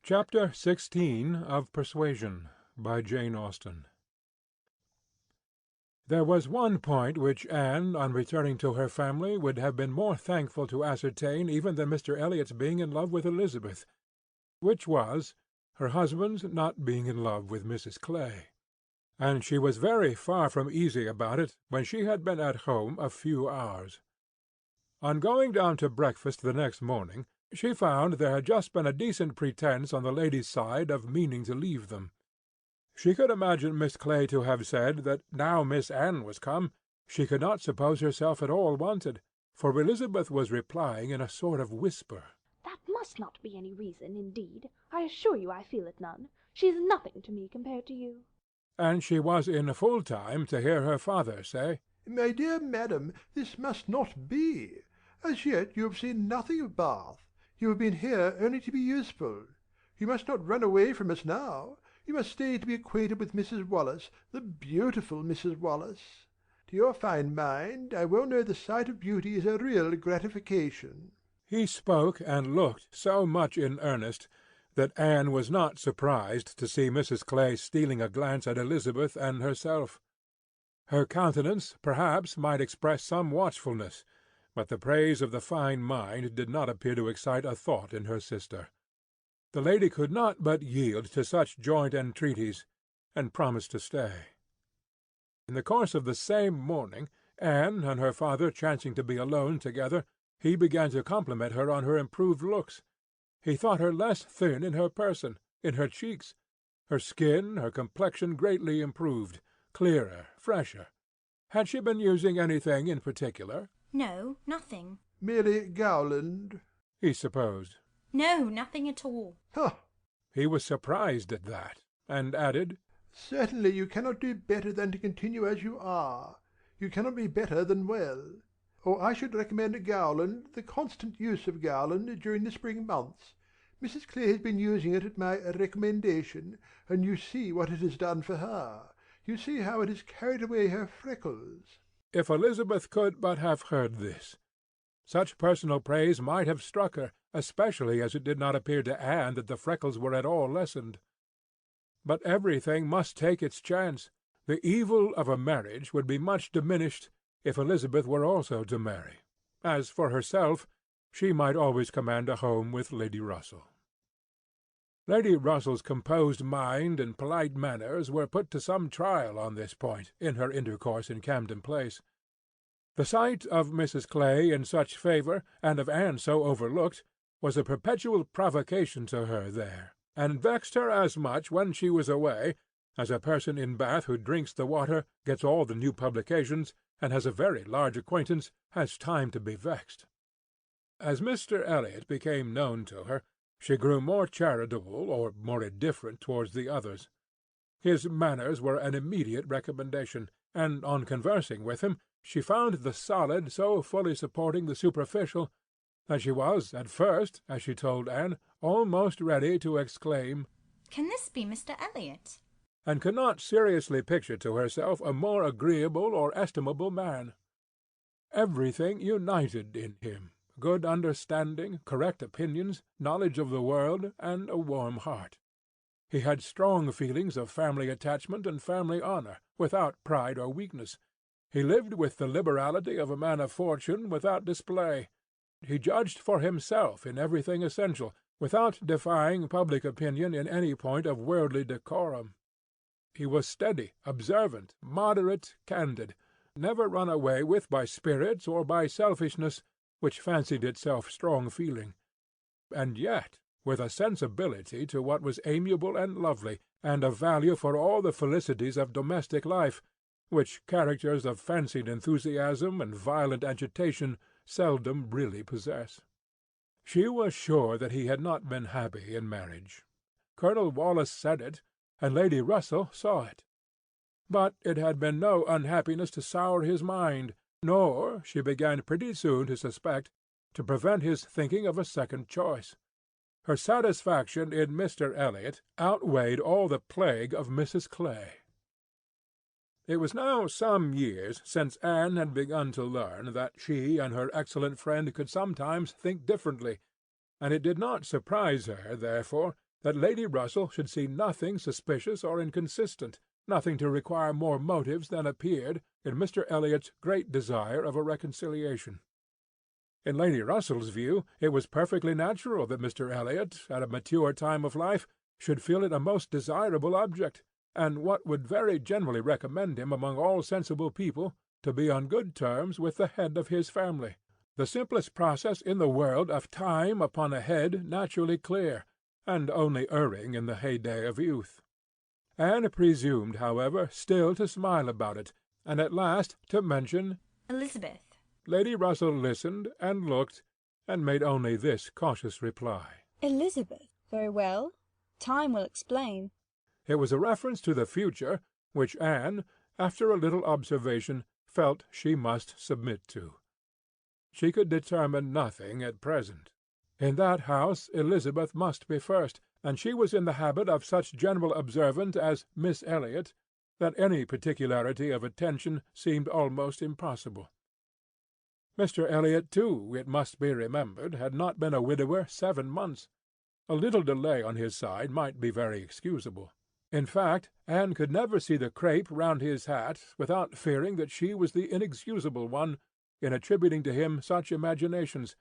Chapter 16 of Persuasion, by Jane Austen. There was one point which Anne, on returning to her family, would have been more thankful to ascertain even than Mr. Elliot's being in love with Elizabeth, which was, her husband's not being in love with Mrs. Clay; and she was very far from easy about it when she had been at home a few hours. On going down to breakfast the next morning, she found there had just been a decent pretence on the lady's side of meaning to leave them. She could imagine Miss Clay to have said that now Miss Anne was come, she could not suppose herself at all wanted, for Elizabeth was replying in a sort of whisper. "That must not be any reason, indeed. I assure you I feel it none. She is nothing to me compared to you." And she was in full time to hear her father say, "My dear madam, this must not be. As yet you have seen nothing of Bath. You have been here only to be useful. You must not run away from us now. You must stay to be acquainted with Mrs. Wallace, the beautiful Mrs. Wallace. To your fine mind, I well know the sight of beauty is a real gratification." He spoke and looked so much in earnest that Anne was not surprised to see Mrs. Clay stealing a glance at Elizabeth and herself. Her countenance, perhaps, might express some watchfulness, but the praise of the fine mind did not appear to excite a thought in her sister. The lady could not but yield to such joint entreaties, and promised to stay. In the course of the same morning, Anne and her father chancing to be alone together, he began to compliment her on her improved looks. He thought her less thin in her person, in her cheeks. Her skin, her complexion greatly improved, clearer, fresher. Had she been using anything in particular? No, nothing. "Merely Gowland?" he supposed. No, nothing at all. "Ha!" He was surprised at that, and added, "Certainly you cannot do better than to continue as you are. You cannot be better than well. Or I should recommend Gowland, the constant use of Gowland during the spring months. Mrs. Clay has been using it at my recommendation, and you see what it has done for her. You see how it has carried away her freckles." If Elizabeth could but have heard this! Such personal praise might have struck her, especially as it did not appear to Anne that the freckles were at all lessened. But everything must take its chance. The evil of a marriage would be much diminished if Elizabeth were also to marry. As for herself, she might always command a home with Lady Russell. Lady Russell's composed mind and polite manners were put to some trial on this point in her intercourse in Camden Place. The sight of Mrs. Clay in such favour, and of Anne so overlooked, was a perpetual provocation to her there, and vexed her as much when she was away, as a person in Bath who drinks the water, gets all the new publications, and has a very large acquaintance, has time to be vexed. As Mr. Elliot became known to her, she grew more charitable or more indifferent towards the others. His manners were an immediate recommendation, and on conversing with him she found the solid so fully supporting the superficial that she was, at first, as she told Anne, almost ready to exclaim, "Can this be Mr. Elliot?" and could not seriously picture to herself a more agreeable or estimable man. Everything united in him, good understanding, correct opinions, knowledge of the world, and a warm heart. He had strong feelings of family attachment and family honour, without pride or weakness. He lived with the liberality of a man of fortune without display. He judged for himself in everything essential, without defying public opinion in any point of worldly decorum. He was steady, observant, moderate, candid, never run away with by spirits or by selfishness, which fancied itself strong feeling, and yet with a sensibility to what was amiable and lovely, and of value for all the felicities of domestic life, which characters of fancied enthusiasm and violent agitation seldom really possess. She was sure that he had not been happy in marriage. Colonel Wallis said it, and Lady Russell saw it. But it had been no unhappiness to sour his mind, nor, she began pretty soon to suspect, to prevent his thinking of a second choice. Her satisfaction in Mr. Elliot outweighed all the plague of Mrs. Clay. It was now some years since Anne had begun to learn that she and her excellent friend could sometimes think differently, and it did not surprise her, therefore, that Lady Russell should see nothing suspicious or inconsistent, nothing to require more motives than appeared, in Mr. Elliot's great desire of a reconciliation. In Lady Russell's view, it was perfectly natural that Mr. Elliot, at a mature time of life, should feel it a most desirable object, and what would very generally recommend him among all sensible people, to be on good terms with the head of his family, the simplest process in the world of time upon a head naturally clear, and only erring in the heyday of youth. Anne presumed, however, still to smile about it, and at last to mention Elizabeth. Lady Russell listened, and looked, and made only this cautious reply. Elizabeth. Very well. Time will explain. It was a reference to the future, which Anne, after a little observation, felt she must submit to. She could determine nothing at present. In that house Elizabeth must be first, and she was in the habit of such general observance as Miss Elliot, that any particularity of attention seemed almost impossible. Mr. Elliot, too, it must be remembered, had not been a widower 7 months. A little delay on his side might be very excusable. In fact, Anne could never see the crape round his hat without fearing that she was the inexcusable one in attributing to him such imaginations,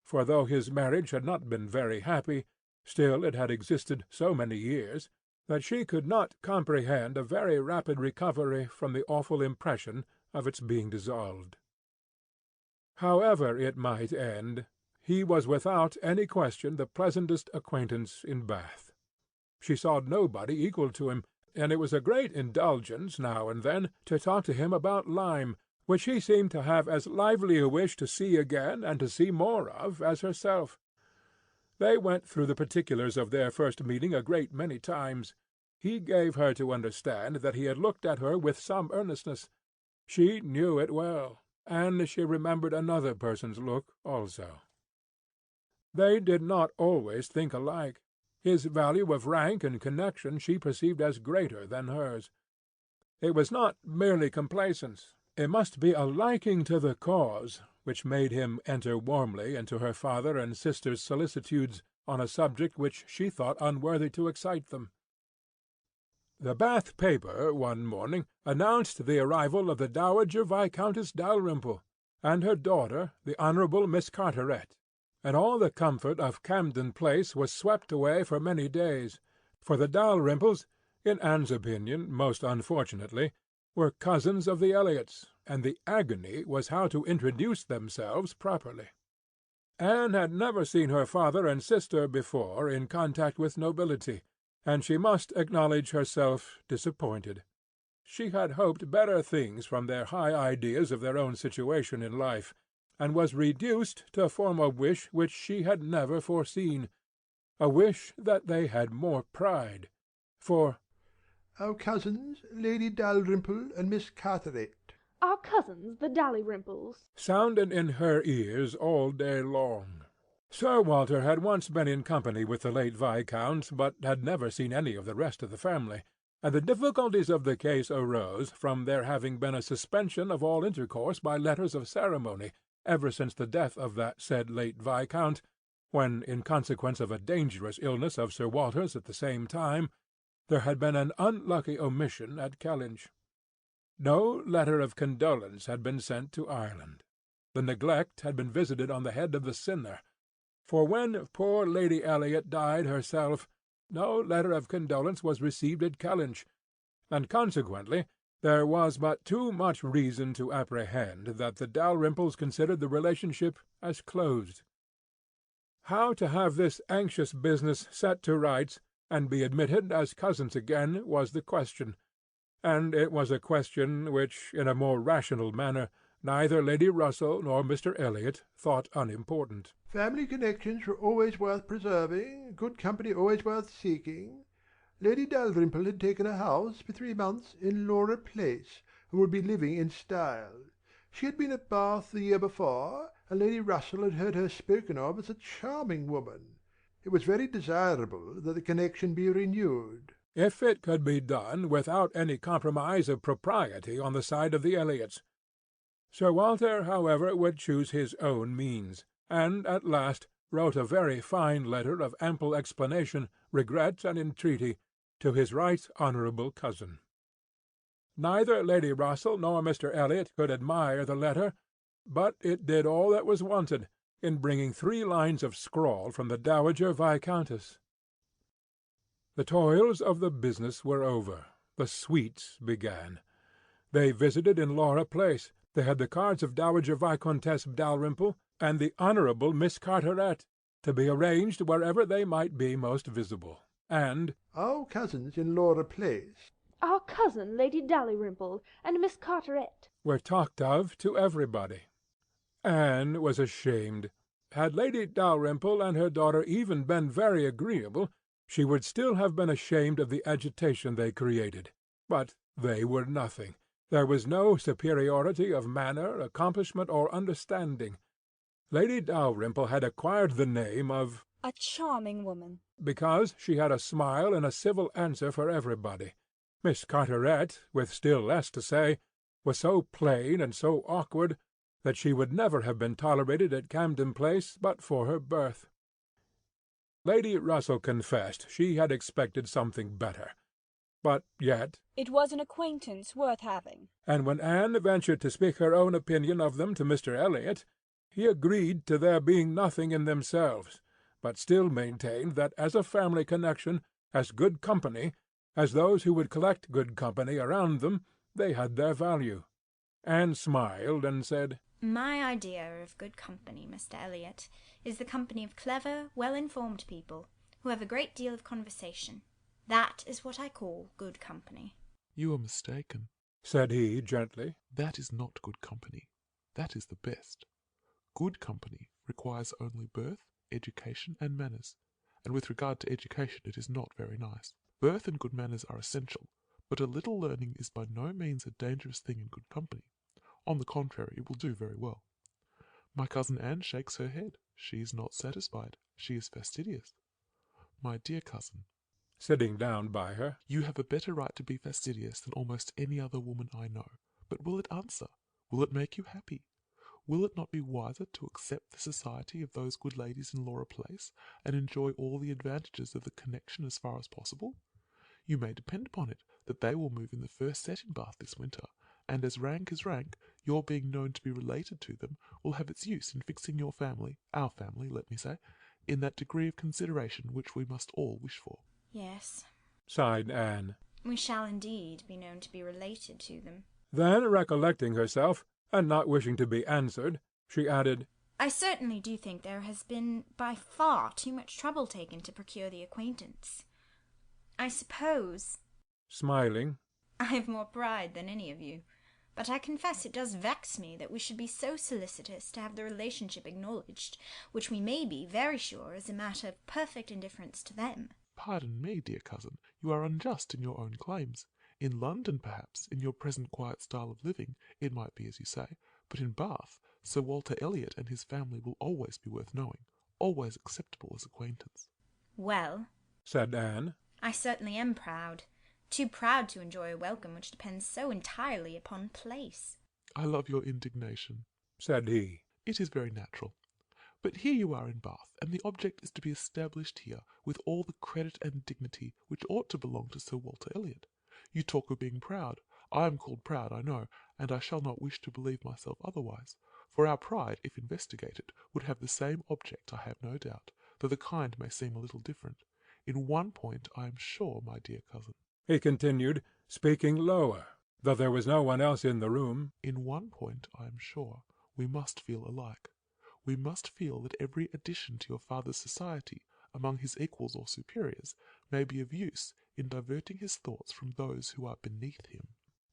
for though his marriage had not been very happy, still it had existed so many years that she could not comprehend a very rapid recovery from the awful impression of its being dissolved. However it might end, he was without any question the pleasantest acquaintance in Bath. She saw nobody equal to him, and it was a great indulgence now and then to talk to him about Lyme, which he seemed to have as lively a wish to see again and to see more of as herself. They went through the particulars of their first meeting a great many times. He gave her to understand that he had looked at her with some earnestness. She knew it well, and she remembered another person's look also. They did not always think alike. His value of rank and connection she perceived as greater than hers. It was not merely complaisance. It must be a liking to the cause which made him enter warmly into her father and sister's solicitudes on a subject which she thought unworthy to excite them. The Bath paper one morning announced the arrival of the Dowager Viscountess Dalrymple, and her daughter, the Honourable Miss Carteret, and all the comfort of Camden Place was swept away for many days, for the Dalrymples, in Anne's opinion most unfortunately, were cousins of the Elliots, and the agony was how to introduce themselves properly. Anne had never seen her father and sister before in contact with nobility, and she must acknowledge herself disappointed. She had hoped better things from their high ideas of their own situation in life, and was reduced to form a wish which she had never foreseen, a wish that they had more pride. For our cousins, Lady Dalrymple and Miss Carteret. Our cousins, the Dalrymples, sounded in her ears all day long. Sir Walter had once been in company with the late Viscount, but had never seen any of the rest of the family, and the difficulties of the case arose from there having been a suspension of all intercourse by letters of ceremony ever since the death of that said late Viscount, when, in consequence of a dangerous illness of Sir Walter's at the same time, there had been an unlucky omission at Kellynch. No letter of condolence had been sent to Ireland. The neglect had been visited on the head of the sinner, for when poor Lady Elliot died herself, no letter of condolence was received at Kellynch, and consequently there was but too much reason to apprehend that the Dalrymples considered the relationship as closed. How to have this anxious business set to rights and be admitted as cousins again was the question, and it was a question which, in a more rational manner, neither Lady Russell nor Mr. Elliot thought unimportant. Family connections were always worth preserving, good company always worth seeking. Lady Dalrymple had taken a house for 3 months in Laura Place, and would be living in style. She had been at Bath the year before, and Lady Russell had heard her spoken of as a charming woman. It was very desirable that the connection be renewed, if it could be done without any compromise of propriety on the side of the Elliots. Sir Walter, however, would choose his own means, and at last wrote a very fine letter of ample explanation, regret, and entreaty to his right honourable cousin. Neither Lady Russell nor Mr. Elliot could admire the letter, but it did all that was wanted in bringing 3 lines of scrawl from the Dowager Viscountess. The toils of the business were over. The sweets began. They visited in Laura Place. They had the cards of Dowager Viscountess Dalrymple and the Honourable Miss Carteret, to be arranged wherever they might be most visible, and our cousins in Laura Place, Our cousin, Lady Dalrymple, and Miss Carteret, were talked of to everybody. Anne was ashamed. Had Lady Dalrymple and her daughter even been very agreeable, she would still have been ashamed of the agitation they created. But they were nothing. There was no superiority of manner, accomplishment, or understanding. Lady Dalrymple had acquired the name of a charming woman, because she had a smile and a civil answer for everybody. Miss Carteret, with still less to say, was so plain and so awkward that she would never have been tolerated at Camden Place but for her birth. Lady Russell confessed she had expected something better, but yet it was an acquaintance worth having. And when Anne ventured to speak her own opinion of them to Mr. Elliot, he agreed to their being nothing in themselves, but still maintained that as a family connection, as good company, as those who would collect good company around them, they had their value. Anne smiled and said, My idea of good company, Mr. Elliot, is the company of clever, well-informed people, who have a great deal of conversation. That is what I call good company. You are mistaken, said he gently. That is not good company. That is the best. Good company requires only birth, education, and manners, and with regard to education it is not very nice. Birth and good manners are essential, but a little learning is by no means a dangerous thing in good company. On the contrary, it will do very well. My cousin Anne shakes her head. She is not satisfied. She is fastidious. My dear cousin, sitting down by her, you have a better right to be fastidious than almost any other woman I know. But will it answer? Will it make you happy? Will it not be wiser to accept the society of those good ladies in Laura Place, and enjoy all the advantages of the connection as far as possible? You may depend upon it that they will move in the first set in Bath this winter, and as rank is rank, your being known to be related to them will have its use in fixing your family, our family, let me say, in that degree of consideration which we must all wish for. Yes, sighed Anne. We shall indeed be known to be related to them. Then, recollecting herself, and not wishing to be answered, she added, I certainly do think there has been by far too much trouble taken to procure the acquaintance. I suppose, smiling, I have more pride than any of you, but I confess it does vex me that we should be so solicitous to have the relationship acknowledged, which we may be very sure is a matter of perfect indifference to them. Pardon me, dear cousin, you are unjust in your own claims. In London, perhaps, in your present quiet style of living, it might be as you say, but in Bath, Sir Walter Elliot and his family will always be worth knowing, always acceptable as acquaintance. Well, said Anne, I certainly am proud. Too proud to enjoy a welcome which depends so entirely upon place. I love your indignation, said he. It is very natural. But here you are in Bath, and the object is to be established here with all the credit and dignity which ought to belong to Sir Walter Elliot. You talk of being proud. I am called proud, I know, and I shall not wish to believe myself otherwise. For our pride, if investigated, would have the same object, I have no doubt, though the kind may seem a little different. In one point I am sure, my dear cousin, he continued, speaking lower, though there was no one else in the room, in one point I am sure we must feel alike. We must feel that every addition to your father's society, among his equals or superiors, may be of use in diverting his thoughts from those who are beneath him.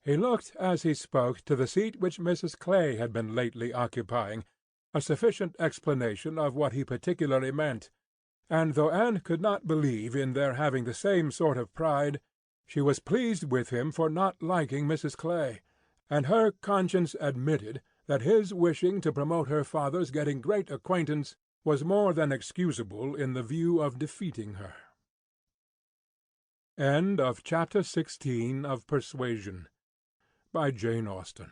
He looked as he spoke to the seat which Mrs. Clay had been lately occupying, a sufficient explanation of what he particularly meant, and though Anne could not believe in their having the same sort of pride, she was pleased with him for not liking Mrs. Clay, and her conscience admitted that his wishing to promote her father's getting great acquaintance was more than excusable in the view of defeating her. End of Chapter 16 of Persuasion, by Jane Austen.